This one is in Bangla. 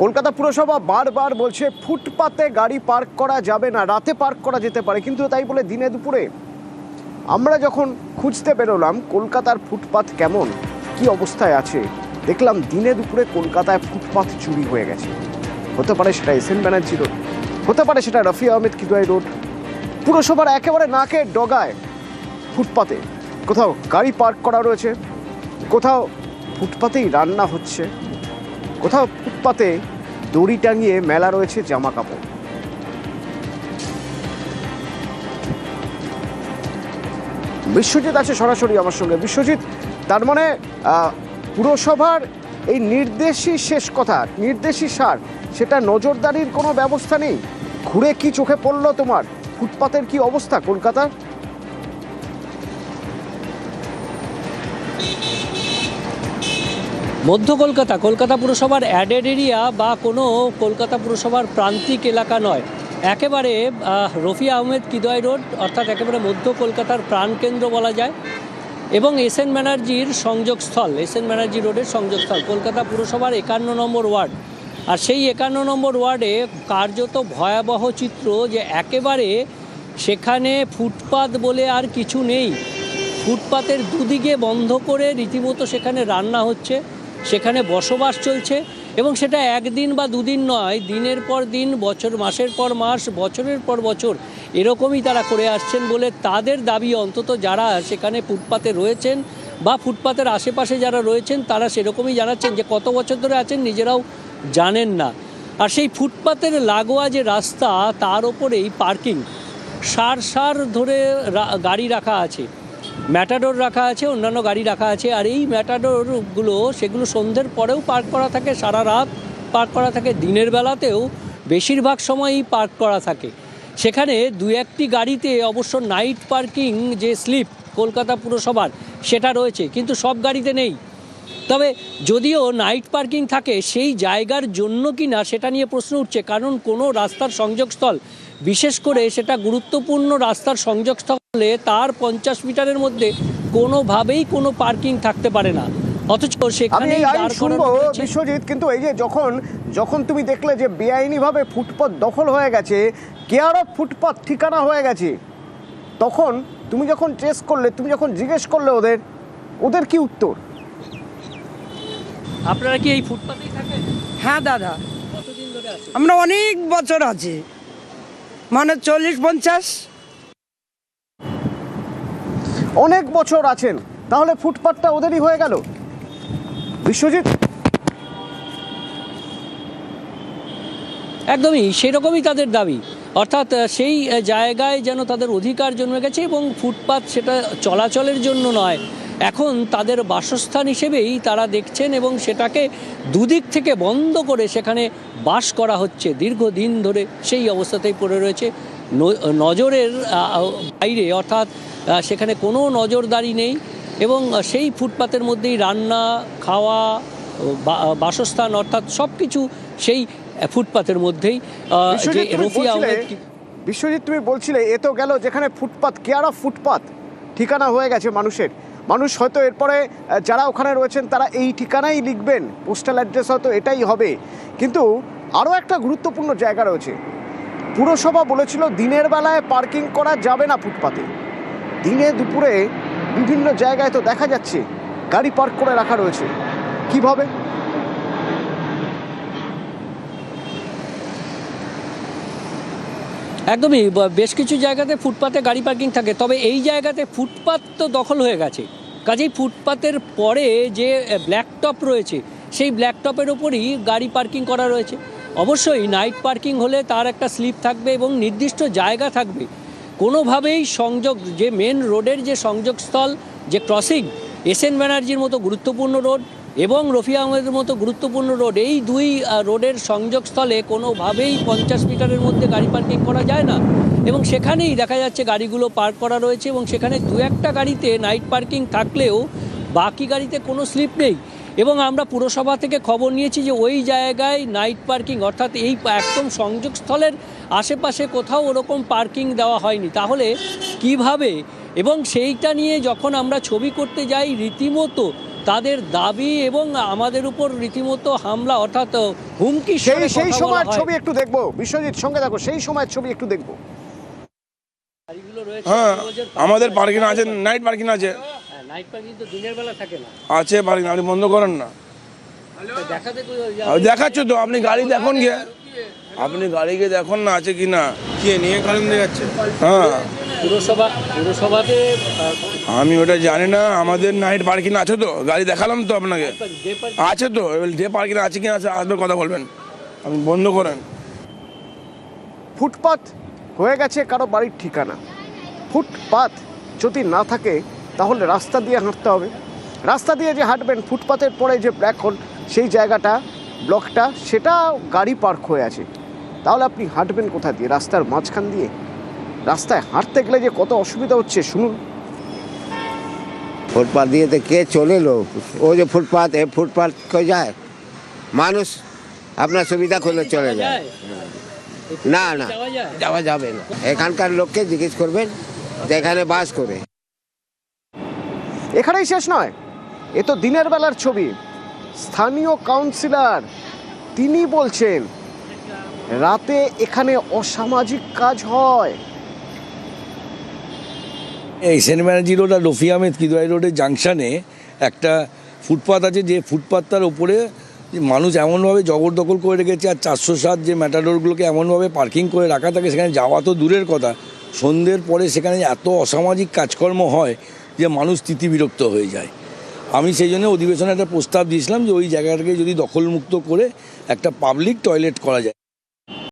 কলকাতা পুরসভা বারবার বলছে ফুটপাতে গাড়ি পার্ক করা যাবে না, রাতে পার্ক করা যেতে পারে, কিন্তু তাই বলে দিনে দুপুরে। আমরা যখন খুঁজতে বেরোলাম কলকাতার ফুটপাত কেমন, কি অবস্থায় আছে, দেখলাম দিনে দুপুরে কলকাতায় ফুটপাত চুরি হয়ে গেছে। হতে পারে সেটা এসএন ব্যানার্জি রোড, হতে পারে সেটা রফি আহমেদ কিদওয়াই রোড। পুরসভার একেবারে নাকের ডগায় ফুটপাতে কোথাও গাড়ি পার্ক করা রয়েছে, কোথাও ফুটপাতেই রান্না হচ্ছে, কোথাও ফুটপাতে দড়ি টাঙিয়ে মেলা রয়েছে জামা কাপড়। বিশ্বজিৎ আছে সরাসরি আমার সঙ্গে। বিশ্বজিৎ, তার মানে পুরসভার এই নির্দেশই শেষ কথা, নির্দেশই সার, সেটা নজরদারির কোনো ব্যবস্থা নেই। ঘুরে কি চোখে পড়লো তোমার, ফুটপাতের কি অবস্থা কলকাতার? মধ্য কলকাতা, কলকাতা পুরসভার অ্যাডেড এরিয়া বা কোনো কলকাতা পুরসভার প্রান্তিক এলাকা নয়, একেবারে রফি আহমেদ কিদওয়াই রোড, অর্থাৎ একেবারে মধ্য কলকাতার প্রাণকেন্দ্র বলা যায়, এবং এসএন ব্যানার্জির সংযোগস্থল, এসএন ব্যানার্জি রোডের সংযোগস্থল কলকাতা পুরসভার 51 নম্বর ওয়ার্ড। আর সেই 51 নম্বর ওয়ার্ডে কার্যত ভয়াবহ চিত্র, যে একেবারে সেখানে ফুটপাত বলে আর কিছু নেই। ফুটপাতের দুদিকে বন্ধ করে রীতিমতো সেখানে রান্না হচ্ছে, সেখানে বসবাস চলছে, এবং সেটা একদিন বা দুদিন নয়, দিনের পর দিন, বছর, মাসের পর মাস, বছরের পর বছর এরকমই তারা করে আসছেন বলে তাদের দাবি। অন্তত যারা সেখানে ফুটপাতে রয়েছেন বা ফুটপাতের আশেপাশে যারা রয়েছেন তারা সেরকমই জানাচ্ছেন যে কত বছর ধরে আছেন নিজেরাও জানেন না। আর সেই ফুটপাতের লাগোয়া যে রাস্তা, তার ওপরেই পার্কিং, সার ধরে গাড়ি রাখা আছে, ম্যাটাডোর রাখা আছে, অন্যান্য গাড়ি রাখা আছে। আর এই ম্যাটাডোরগুলো সেগুলো সন্ধ্যের পরেও পার্ক করা থাকে, সারা রাত পার্ক করা থাকে, দিনের বেলাতেও বেশিরভাগ সময়ই পার্ক করা থাকে। সেখানে দু একটি গাড়িতে অবশ্য নাইট পার্কিং যে স্লিপ কলকাতা পুরসভার সেটা রয়েছে, কিন্তু সব গাড়িতে নেই। তবে যদিও নাইট পার্কিং থাকে, সেই জায়গার জন্য কি না সেটা নিয়ে প্রশ্ন উঠছে। কারণ কোনো রাস্তার সংযোগস্থল, বিশেষ করে সেটা গুরুত্বপূর্ণ রাস্তার সংযোগস্থলে, তার 50 মিটারের মধ্যে কোনোভাবেই কোনো পার্কিং থাকতে পারে না। অথচ সেখানে বিশ্বজিৎ, কিন্তু এই যে যখন তুমি দেখলে যে বেআইনিভাবে ফুটপাত দখল হয়ে গেছে, কেয়ার অফ ফুটপাত ঠিকানা হয়ে গেছে, তখন তুমি যখন ট্রেস করলে, তুমি যখন জিজ্ঞেস করলে ওদের কি উত্তর? আপনারা কি এই ফুটপাতেই থাকেন? হ্যাঁ দাদা। কতদিন ধরে আছেন? আমরা অনেক বছর আছি, মানে 40-50। অনেক বছর আছেন, তাহলে ফুটপাতটা ওদেরই হয়ে গেল। বিশ্বজিৎ, একদমই সেরকমই তাদের দাবি। অর্থাৎ সেই জায়গায় যেন তাদের অধিকার জন্মে গেছে, এবং ফুটপাত সেটা চলাচলের জন্য নয়, এখন তাদের বাসস্থান হিসেবেই তারা দেখছেন, এবং সেটাকে দুদিক থেকে বন্ধ করে সেখানে বাস করা হচ্ছে দীর্ঘদিন ধরে। সেই অবস্থাতেই পড়ে রয়েছে, নজরের বাইরে, অর্থাৎ সেখানে কোনো নজরদারি নেই, এবং সেই ফুটপাতের মধ্যেই রান্না, খাওয়া, বাসস্থান, অর্থাৎ সব কিছু সেই ফুটপাতের মধ্যেই। বিশ্বজিৎ, তুমি বলছিলে এ তো গেল যেখানে ফুটপাত, কেয়ার অফ ফুটপাত ঠিকানা হয়ে গেছে মানুষের। মানুষ হয়তো এরপরে যারা ওখানে রয়েছেন তারা এই ঠিকানাই লিখবেন, পোস্টাল অ্যাড্রেস হয়তো এটাই হবে। কিন্তু আরও একটা গুরুত্বপূর্ণ জায়গা রয়েছে, পুরসভা বলেছিল দিনের বেলায় পার্কিং করা যাবে না ফুটপাতে। দিনে দুপুরে বিভিন্ন জায়গায় তো দেখা যাচ্ছে গাড়ি পার্ক করে রাখা রয়েছে, কিভাবে? একদমই, বেশ কিছু জায়গাতে ফুটপাতে গাড়ি পার্কিং থাকে, তবে এই জায়গাতে ফুটপাত তো দখল হয়ে গেছে। কাজেই ফুটপাতের পরে যে ব্ল্যাকটপ রয়েছে, সেই ব্ল্যাকটপের ওপরই গাড়ি পার্কিং করা রয়েছে। অবশ্যই নাইট পার্কিং হলে তার একটা স্লিপ থাকবে এবং নির্দিষ্ট জায়গা থাকবে। কোনোভাবেই সংযোগ, যে মেন রোডের যে সংযোগস্থল, যে ক্রসিং, এসএন ব্যানার্জির মতো গুরুত্বপূর্ণ রোড এবং রফি আহমেদের মতো গুরুত্বপূর্ণ রোড, এই দুই রোডের সংযোগস্থলে কোনোভাবেই 50 মিটারের মধ্যে গাড়ি পার্কিং করা যায় না, এবং সেখানেই দেখা যাচ্ছে গাড়িগুলো পার্ক করা রয়েছে, এবং সেখানে দু একটা গাড়িতে নাইট পার্কিং থাকলেও বাকি গাড়িতে কোনো স্লিপ নেই। এবং আমরা পুরসভা থেকে খবর নিয়েছি যে ওই জায়গায় নাইট পার্কিং, অর্থাৎ এই একদম সংযোগস্থলের আশেপাশে কোথাও ওরকম পার্কিং দেওয়া হয়নি। তাহলে কিভাবে? এবং সেইটা নিয়ে যখন আমরা ছবি করতে যাই, রীতিমতো তাদের দাবি এবং আমাদের উপর রীতিমতো হামলা অর্থাৎ হুমকি সেই সময়ের ছবি একটু দেখবো, বিশ্বজিৎ সঙ্গে দেখো, সেই সময়ের ছবি একটু দেখবো। হ্যাঁ, আমাদের পার্কিং আছে, নাইট পার্কিং আছে। নাইট পার্কিং তো দিনের বেলা থাকে না, আছে পার্কিং, আপনি বন্ধ করেন না। দেখাচ্ছ তো, আপনি গাড়ি দেখুন গিয়ে, আপনি গাড়িকে দেখুন না আছে কি না। কে নিয়ে কারণ দেখাচ্ছে? হ্যাঁ, পুরসভাতে আমি ওটা জানি না। আমাদের নাইট পার্কিং আছে তো, গাড়ি দেখালাম তো আপনাকে, আছে তো। এবার ডে পার্কিং আছে কি না আছে আসবে কথা বলবেন, আপনি বন্ধ করেন। ফুটপাত হয়ে গেছে কারো বাড়ির ঠিকানা। ফুটপাত যদি না থাকে তাহলে রাস্তা দিয়ে হাঁটতে হবে। রাস্তা দিয়ে যে হাঁটবেন, ফুটপাতের পরে যে ব্ল্যাক হোল সেই জায়গাটা, ব্লকটা, সেটা গাড়ি পার্ক হয়ে আছে। তাহলে আপনি হাঁটবেন কোথা দিয়ে? রাস্তার মাঝখান দিয়ে। রাস্তায় হাঁটতে গেলে যে কত অসুবিধা হচ্ছে শুনুন। ফুটপাথ দিয়ে তো কে চলে লোক, ও যে ফুটপাথ, এ ফুটপাথ কই যায় মানুষ আপনার সুবিধা করলে চলে যায়। না না, যাওয়া যাবে না। এখানকার লোককে জিজ্ঞেস করবেন যেখানে বাস করে। এখানেই শেষ নয়, এ তো দিনের বেলার ছবি। স্থানীয় কাউন্সিলর তিনি বলছেন রাতে এখানে অসামাজিক কাজ হয়। এই সেন্ট ব্যানার্জি রোড আর রফি আহমেদ কিদওয়াই রোডের জাংশনে একটা ফুটপাথ আছে, যে ফুটপাথটার ওপরে মানুষ এমনভাবে জবরদখল করে রেখেছে, আর 407 যে ম্যাটাডোরগুলোকে এমনভাবে পার্কিং করে রাখা থাকে, সেখানে যাওয়া তো দূরের কথা, সন্ধ্যের পরে সেখানে এত অসামাজিক কাজকর্ম হয় যে মানুষ তিতিবিরক্ত হয়ে যায়। আমি সেই জন্য অধিবেশনে একটা প্রস্তাব দিয়েছিলাম যে ওই জায়গাটাকে যদি দখলমুক্ত করে একটা পাবলিক টয়লেট করা যায়।